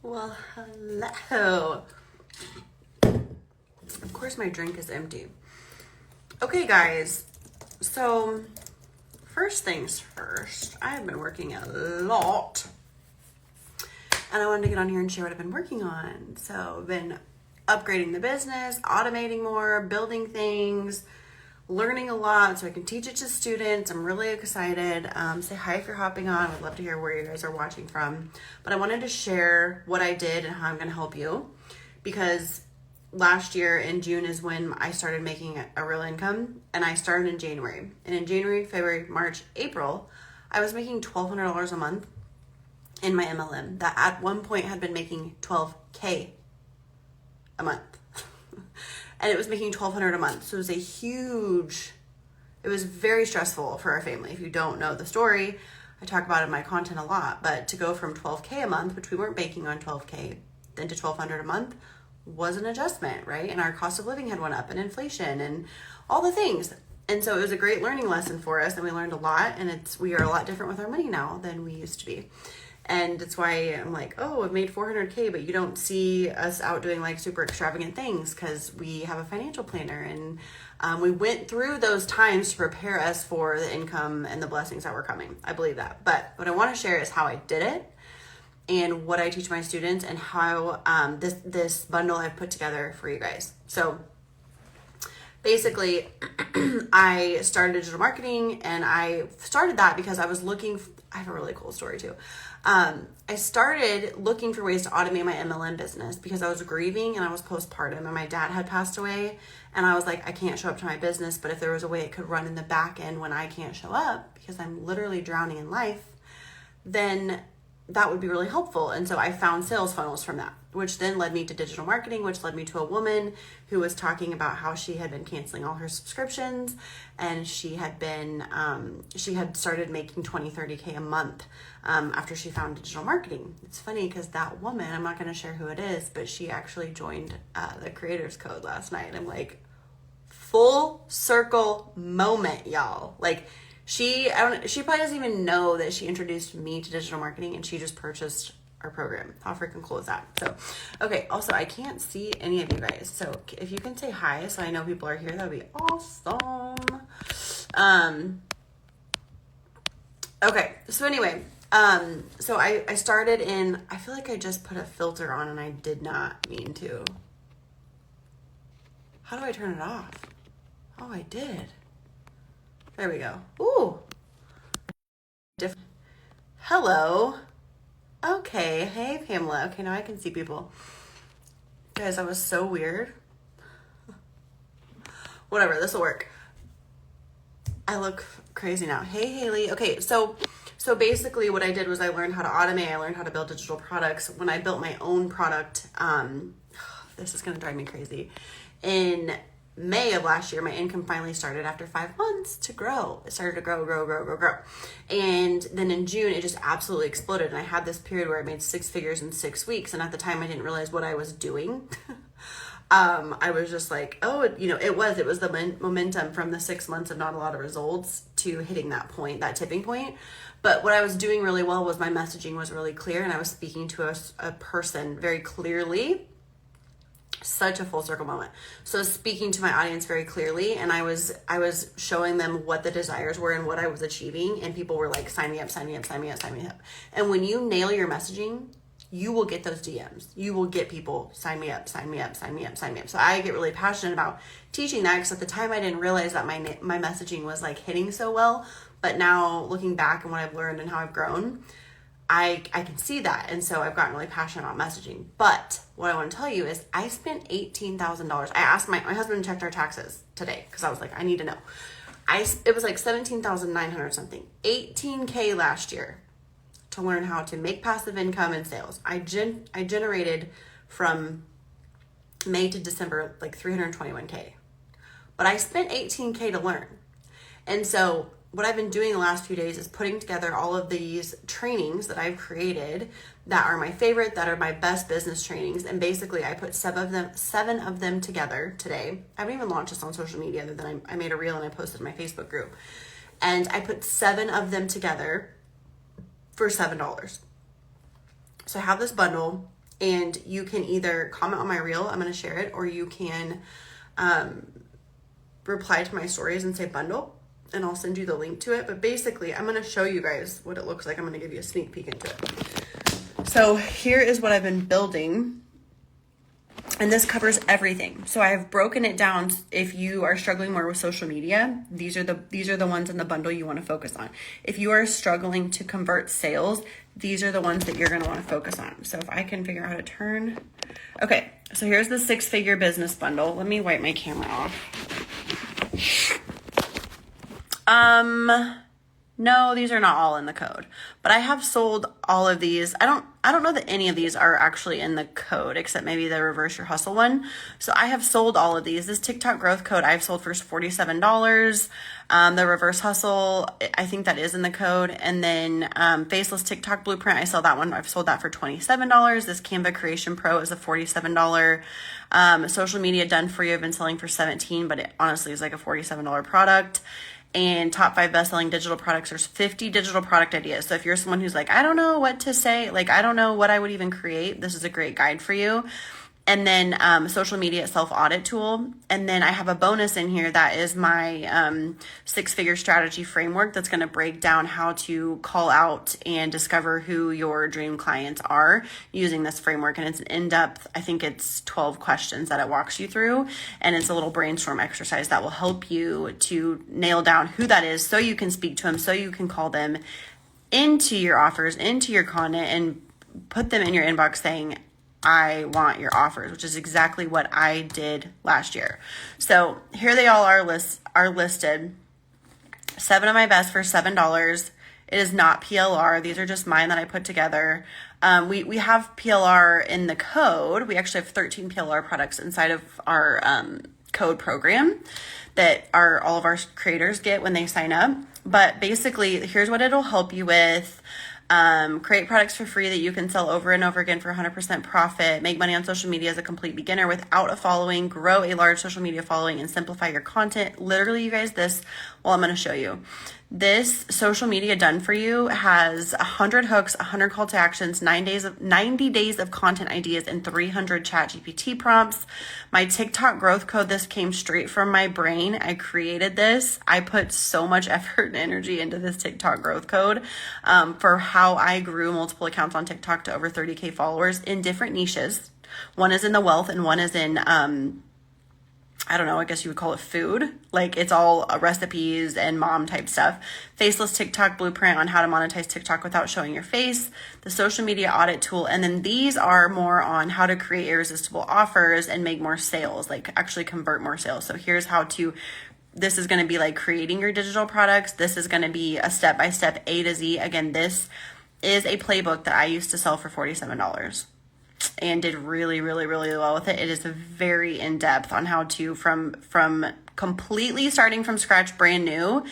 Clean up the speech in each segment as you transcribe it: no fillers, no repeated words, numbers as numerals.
Well, hello. Of course, my drink is empty. Okay, guys. So, first things first, I have been working a lot. And I wanted to get on here and share what I've been working on. So, I've been upgrading the business, automating more, building things, learning a lot so I can teach it to students. I'm really excited. Say hi if you're hopping on. I'd love to hear where you guys are watching from. But I wanted to share what I did and how I'm going to help you, because last year in June is when I started making a real income, and I started in January. And in January, February, March, April, I was making $1,200 a month in my MLM that at one point had been making $12K a month. And it was making $1,200 a month. So it was very stressful for our family. If you don't know the story, I talk about it in my content a lot, but to go from $12K a month, which we weren't banking on $12K, then to $1,200 a month was an adjustment, right? And our cost of living had went up, and inflation and all the things. And so it was a great learning lesson for us, and we learned a lot, and we are a lot different with our money now than we used to be. And that's why I'm like, oh, I've made $400K, but you don't see us out doing like super extravagant things because we have a financial planner. And we went through those times to prepare us for the income and the blessings that were coming. I believe that. But what I want to share is how I did it and what I teach my students and how this bundle I've put together for you guys. So basically, I started digital marketing, and I started that because I was I have a really cool story too. I started looking for ways to automate my MLM business because I was grieving and I was postpartum, and my dad had passed away, and I was like, I can't show up to my business, but if there was a way it could run in the back end when I can't show up because I'm literally drowning in life, then that would be really helpful. And so I found sales funnels from that, which then led me to digital marketing, which led me to a woman who was talking about how she had been canceling all her subscriptions, and she had started making 20-30K a month after she found digital marketing. It's funny because that woman, I'm not going to share who it is, but she actually joined the Creators Code last night. I'm like, full circle moment, y'all. Like, she probably doesn't even know that she introduced me to digital marketing, and she just purchased our program. How freaking cool is that? So, okay. Also, I can't see any of you guys. So if you can say hi so I know people are here, that would be awesome. Okay. So anyway, so I started I feel like I just put a filter on and I did not mean to. How do I turn it off? Oh, I did. There we go. Ooh. Hello. Okay. Hey, Pamela. Okay, now I can see people. Guys, that was so weird. Whatever, this will work. I look crazy now. Hey, Haley. Okay, so basically what I did was I learned how to automate. I learned how to build digital products. When I built my own product, this is going to drive me crazy. In May of last year, my income finally started after 5 months to grow. It started to grow. And then in June, it just absolutely exploded. And I had this period where I made 6 figures in 6 weeks. And at the time, I didn't realize what I was doing. I was just like, oh, it was the momentum from the 6 months of not a lot of results to hitting that point, that tipping point. But what I was doing really well was my messaging was really clear, and I was speaking to a person very clearly. Such a full circle moment. So speaking to my audience very clearly, and I was showing them what the desires were and what I was achieving, and people were like, sign me up. And when you nail your messaging, you will get those DMs. You will get people, sign me up. So I get really passionate about teaching that, because at the time I didn't realize that my messaging was like hitting so well. But now looking back and what I've learned and how I've grown, I can see that. And so I've gotten really passionate about messaging. But what I want to tell you is I spent $18,000. I asked my husband checked our taxes today because I was like, I need to know. It was like $17,900 something. $18K last year to learn how to make passive income and sales. I generated from May to December like $321K. But I spent $18K to learn. And so what I've been doing the last few days is putting together all of these trainings that I've created that are my favorite, that are my best business trainings. And basically I put seven of them together today. I haven't even launched this on social media other than I made a reel and I posted in my Facebook group. And I put 7 of them together for $7. So I have this bundle. And you can either comment on my reel, I'm going to share it, or you can reply to my stories and say bundle, and I'll send you the link to it. But basically, I'm going to show you guys what it looks like. I'm going to give you a sneak peek into it. So here is what I've been building. And this covers everything. So I've broken it down. If you are struggling more with social media, these are the ones in the bundle you want to focus on. If you are struggling to convert sales, these are the ones that you're going to want to focus on. So if I can figure out how to turn. Okay, so here's the 6-figure business bundle. Let me wipe my camera off. No, these are not all in the code, but I have sold all of these. I don't know that any of these are actually in the code, except maybe the reverse your hustle one. So I have sold all of these. This TikTok growth code I've sold for $47. The reverse hustle, I think that is in the code. And then faceless TikTok blueprint, I sell that one. I've sold that for $27. This Canva Creation Pro is a $47. Social media done for you, I've been selling for $17, but it honestly is like a $47 product. And top 5 best-selling digital products. There's 50 digital product ideas. So if you're someone who's like, I don't know what to say, like, I don't know what I would even create, this is a great guide for you. And then social media self-audit tool. And then I have a bonus in here that is my 6-figure strategy framework that's going to break down how to call out and discover who your dream clients are using this framework. And it's an in-depth, I think it's 12 questions that it walks you through. And it's a little brainstorm exercise that will help you to nail down who that is so you can speak to them, so you can call them into your offers, into your content, and put them in your inbox saying, I want your offers, which is exactly what I did last year. So here they all are listed. 7 of my best for $7. It is not PLR. These are just mine that I put together. We have PLR in the code. We actually have 13 PLR products inside of our code program that all of our creators get when they sign up. But basically, here's what it'll help you with. Create products for free that you can sell over and over again for 100% profit, make money on social media as a complete beginner without a following, grow a large social media following, and simplify your content. Literally, you guys, I'm going to show you. This social media done for you has 100 hooks, 100 call to actions, 90 days of content ideas, and 300 ChatGPT prompts. My TikTok growth code, this came straight from my brain. I created this. I put so much effort and energy into this TikTok growth code for how I grew multiple accounts on TikTok to over 30K followers in different niches. One is in the wealth and one is in I don't know, I guess you would call it food. Like it's all recipes and mom type stuff. Faceless TikTok blueprint on how to monetize TikTok without showing your face. The social media audit tool. And then these are more on how to create irresistible offers and make more sales, like actually convert more sales. So here's how to, this is going to be like creating your digital products. This is going to be a step-by-step A to Z. Again, this is a playbook that I used to sell for $47. And did really, really, really well with it. It is very in-depth on how to, from completely starting from scratch, brand new,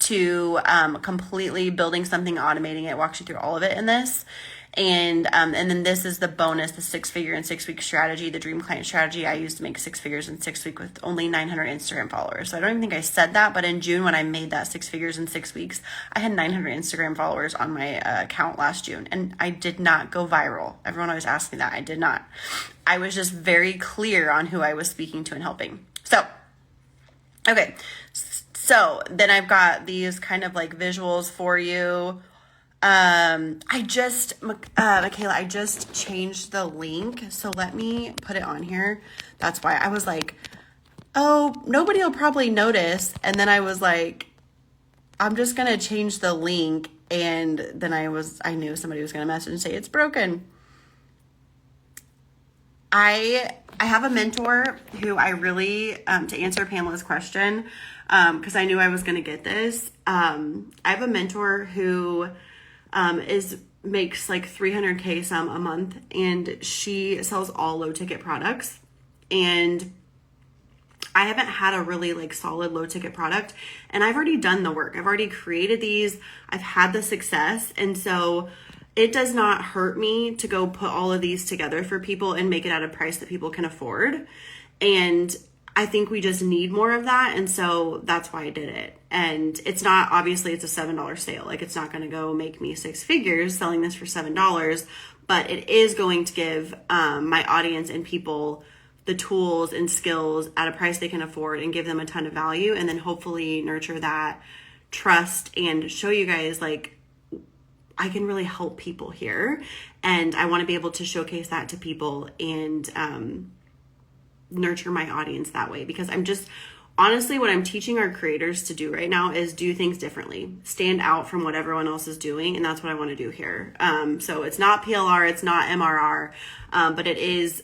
to completely building something, automating it. Walks you through all of it in this. And then this is the bonus, the 6-figure and 6-week strategy, the dream client strategy I used to make 6 figures in 6 weeks with only 900 Instagram followers. So I don't even think I said that, but in June when I made that 6 figures in 6 weeks, I had 900 Instagram followers on my account last June, and I did not go viral. Everyone always asks me that. I did not. I was just very clear on who I was speaking to and helping. So, okay. So then I've got these kind of like visuals for you. Michaela, I just changed the link. So let me put it on here. That's why I was like, oh, nobody will probably notice. And then I was like, I'm just going to change the link. And then I knew somebody was going to message and say it's broken. I have a mentor who I really, to answer Pamela's question, because I knew I was going to get this. I have a mentor who makes like 300K some a month, and she sells all low ticket products. And I haven't had a really like solid low ticket product, and I've already done the work. I've already created these. I've had the success. And so it does not hurt me to go put all of these together for people and make it at a price that people can afford. And I think we just need more of that. And so that's why I did it. And it's not, obviously it's a $7 sale. Like it's not going to go make me 6 figures selling this for $7, but it is going to give my audience and people the tools and skills at a price they can afford and give them a ton of value, and then hopefully nurture that trust and show you guys like I can really help people here. And I want to be able to showcase that to people and nurture my audience that way, because I'm just honestly, what I'm teaching our creators to do right now is do things differently, stand out from what everyone else is doing. And that's what I want to do here. So it's not PLR, it's not MRR, but it is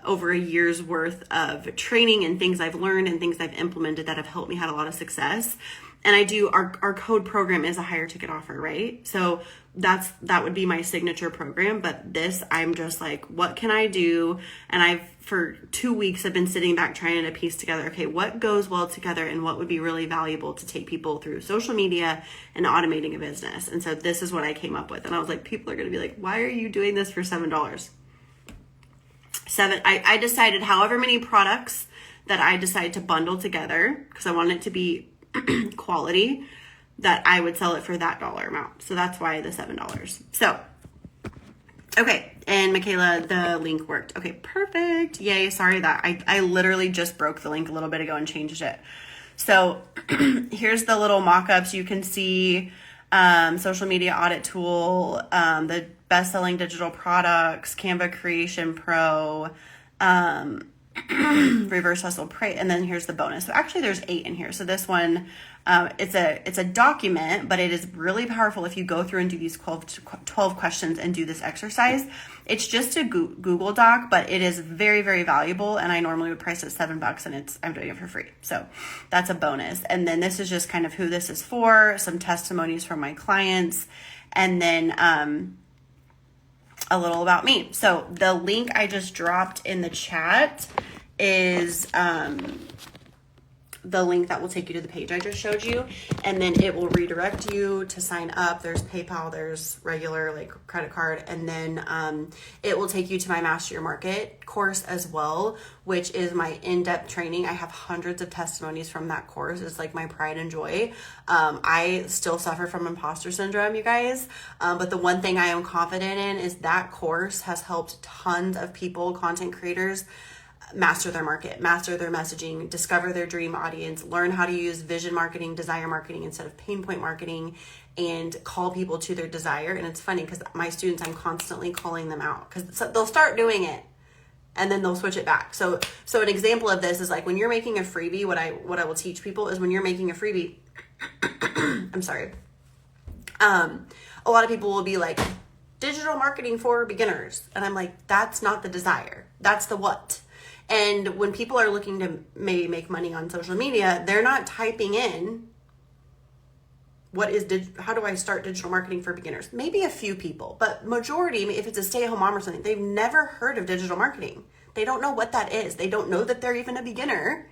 over a year's worth of training and things I've learned and things I've implemented that have helped me have a lot of success. And I do, our code program is a higher ticket offer, right? So that would be my signature program. But this, I'm just like, what can I do? And for 2 weeks, I've been sitting back trying to piece together, okay, what goes well together and what would be really valuable to take people through social media and automating a business. And so this is what I came up with. And I was like, people are going to be like, why are you doing this for $7? I decided however many products that I decide to bundle together, because I want it to be quality, that I would sell it for that dollar amount. So that's why the $7. So, okay. And Michaela, the link worked. Okay, perfect. Yay. Sorry that I literally just broke the link a little bit ago and changed it. So here's the little mock-ups. You can see social media audit tool, the best-selling digital products, Canva Creation Pro, reverse hustle pray, and then here's the bonus. So actually there's 8 in here. So this one, it's a document, but it is really powerful if you go through and do these 12 questions and do this exercise. It's just a Google Doc, but it is very, very valuable. And I normally would price it $7 and I'm doing it for free. So that's a bonus. And then this is just kind of who this is for, some testimonies from my clients, and then, a little about me. So the link I just dropped in the chat is the link that will take you to the page I just showed you, and then it will redirect you to sign up. There's PayPal, there's regular like credit card, and then it will take you to my Master Your Market course as well, which is my in-depth training. I have hundreds of testimonies from that course. It's like my pride and joy. I still suffer from imposter syndrome, you guys, but the one thing I am confident in is that course has helped tons of people, content creators, master their market, master their messaging, discover their dream audience, learn how to use vision marketing, desire marketing instead of pain point marketing, and call people to their desire. And it's funny because my students, I'm constantly calling them out because they'll start doing it and then they'll switch it back. So an example of this is like when you're making a freebie, what I will teach people is when you're making a freebie, I'm sorry. A lot of people will be like, digital marketing for beginners. And I'm like, that's not the desire. That's the what. And when people are looking to maybe make money on social media, they're not typing in, how do I start digital marketing for beginners? Maybe a few people, but majority, if it's a stay-at-home mom or something, they've never heard of digital marketing. They don't know what that is. They don't know that they're even a beginner.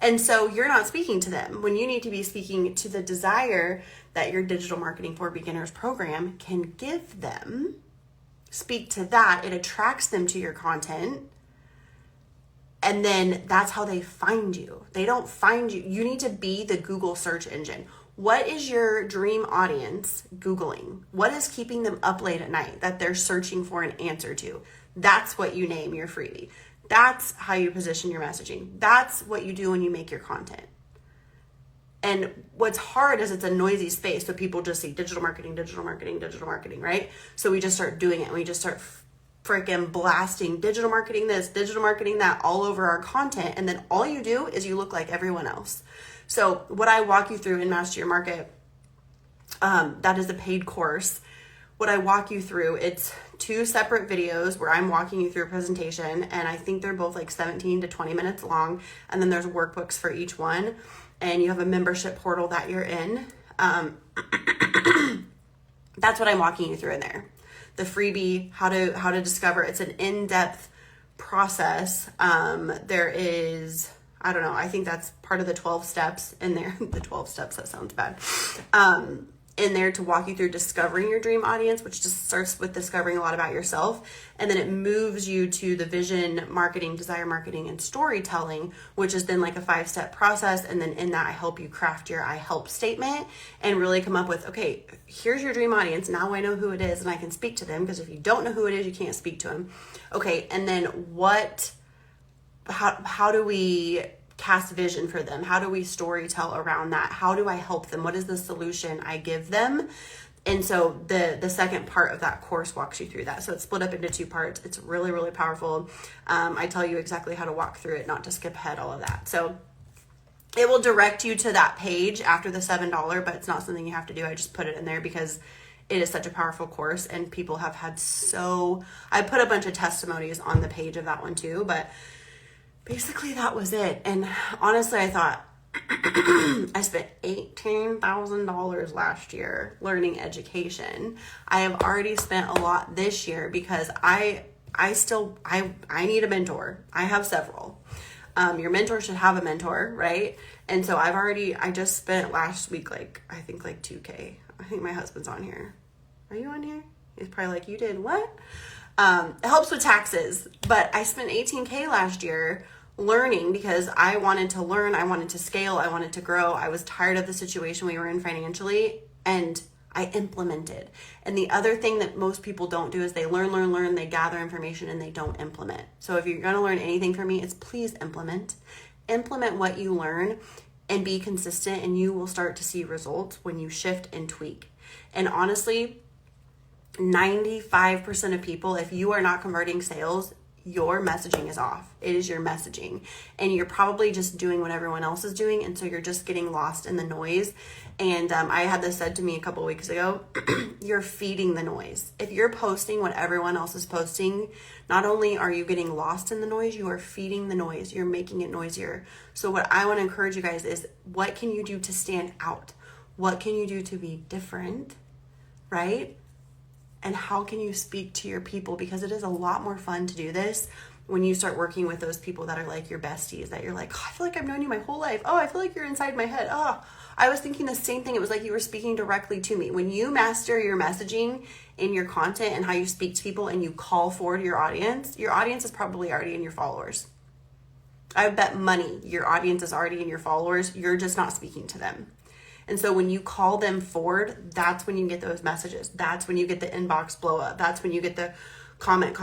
And so you're not speaking to them when you need to be speaking to the desire that your digital marketing for beginners program can give them. Speak to that. It attracts them to your content. And then that's how they find you. They don't find you. You need to be the Google search engine. What is your dream audience Googling? What is keeping them up late at night that they're searching for an answer to? That's what you name your freebie. That's how you position your messaging. That's what you do when you make your content. And what's hard is it's a noisy space. So people just see digital marketing, right? So we just start doing it. And we just start freaking blasting digital marketing this, digital marketing that all over our content. And then all you do is you look like everyone else. So what I walk you through in Master Your Market, that is a paid course. What I walk you through, it's 2 separate videos where I'm walking you through a presentation, and I think they're both like 17 to 20 minutes long. And then there's workbooks for each one, and you have a membership portal that you're in. That's what I'm walking you through in there. The freebie, how to discover. It's an in-depth process. There is, I don't know, I think that's part of the 12 steps in there. The 12 steps, that sounds bad. in there to walk you through discovering your dream audience, which just starts with discovering a lot about yourself. And then it moves you to the vision marketing, desire marketing, and storytelling, which is then like a 5-step process. And then in that, I help you craft your I help statement and really come up with, okay, here's your dream audience. Now I know who it is and I can speak to them, because if you don't know who it is, you can't speak to them. Okay. And then how do we cast vision for them? How do we storytell around that? How do I help them? What is the solution I give them? And so the second part of that course walks you through that. So it's split up into 2 parts. It's really, really powerful. I tell you exactly how to walk through it, not to skip ahead, all of that. So it will direct you to that page after the $7, but it's not something you have to do. I just put it in there because it is such a powerful course, and people have had I put a bunch of testimonies on the page of that one too, but basically that was it. And honestly, I thought I spent $18,000 last year learning education. I have already spent a lot this year because I need a mentor. I have several. Your mentor should have a mentor, right? And so I just spent last week, I think $2K. I think my husband's on here. Are you on here? He's probably like, you did what? It helps with taxes, but I spent $18K last year learning because I wanted to learn, I wanted to scale, I wanted to grow. I was tired of the situation we were in financially, and I implemented. And the other thing that most people don't do is they learn, they gather information, and they don't implement. So if you're going to learn anything from me, it's please implement. Implement what you learn and be consistent, and you will start to see results when you shift and tweak. And honestly, 95% of people, if you are not converting sales, your messaging is off. It is your messaging. And you're probably just doing what everyone else is doing. And so you're just getting lost in the noise. And I had this said to me a couple weeks ago, you're feeding the noise. If you're posting what everyone else is posting, not only are you getting lost in the noise, you are feeding the noise. You're making it noisier. So what I want to encourage you guys is, what can you do to stand out? What can you do to be different, right? And how can you speak to your people? Because it is a lot more fun to do this when you start working with those people that are like your besties, that you're like, oh, I feel like I've known you my whole life. Oh, I feel like you're inside my head. Oh, I was thinking the same thing. It was like you were speaking directly to me. When you master your messaging in your content and how you speak to people and you call forward your audience is probably already in your followers. I bet money your audience is already in your followers. You're just not speaking to them. And so when you call them forward, that's when you get those messages. That's when you get the inbox blow up. That's when you get the comment,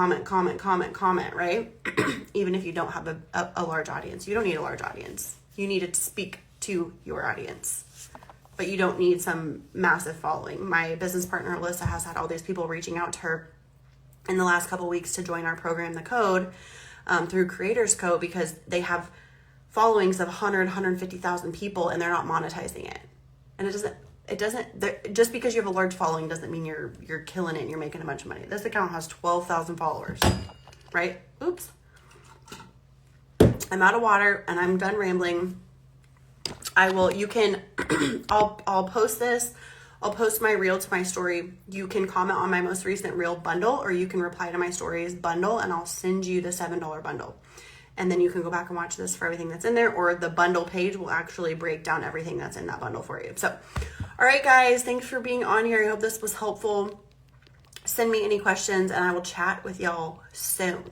right? Even if you don't have a large audience. You don't need a large audience. You need to speak to your audience. But you don't need some massive following. My business partner, Alyssa, has had all these people reaching out to her in the last couple of weeks to join our program, The Code, through Creators Code, because they have followings of 150,000 people and they're not monetizing it. And it doesn't, just because you have a large following doesn't mean you're killing it and you're making a bunch of money. This account has 12,000 followers, right? Oops. I'm out of water and I'm done rambling. I'll post this. I'll post my reel to my story. You can comment on my most recent reel bundle, or you can reply to my stories bundle, and I'll send you the $7 bundle. And then you can go back and watch this for everything that's in there, or the bundle page will actually break down everything that's in that bundle for you. So, all right, guys, thanks for being on here. I hope this was helpful. Send me any questions and I will chat with y'all soon.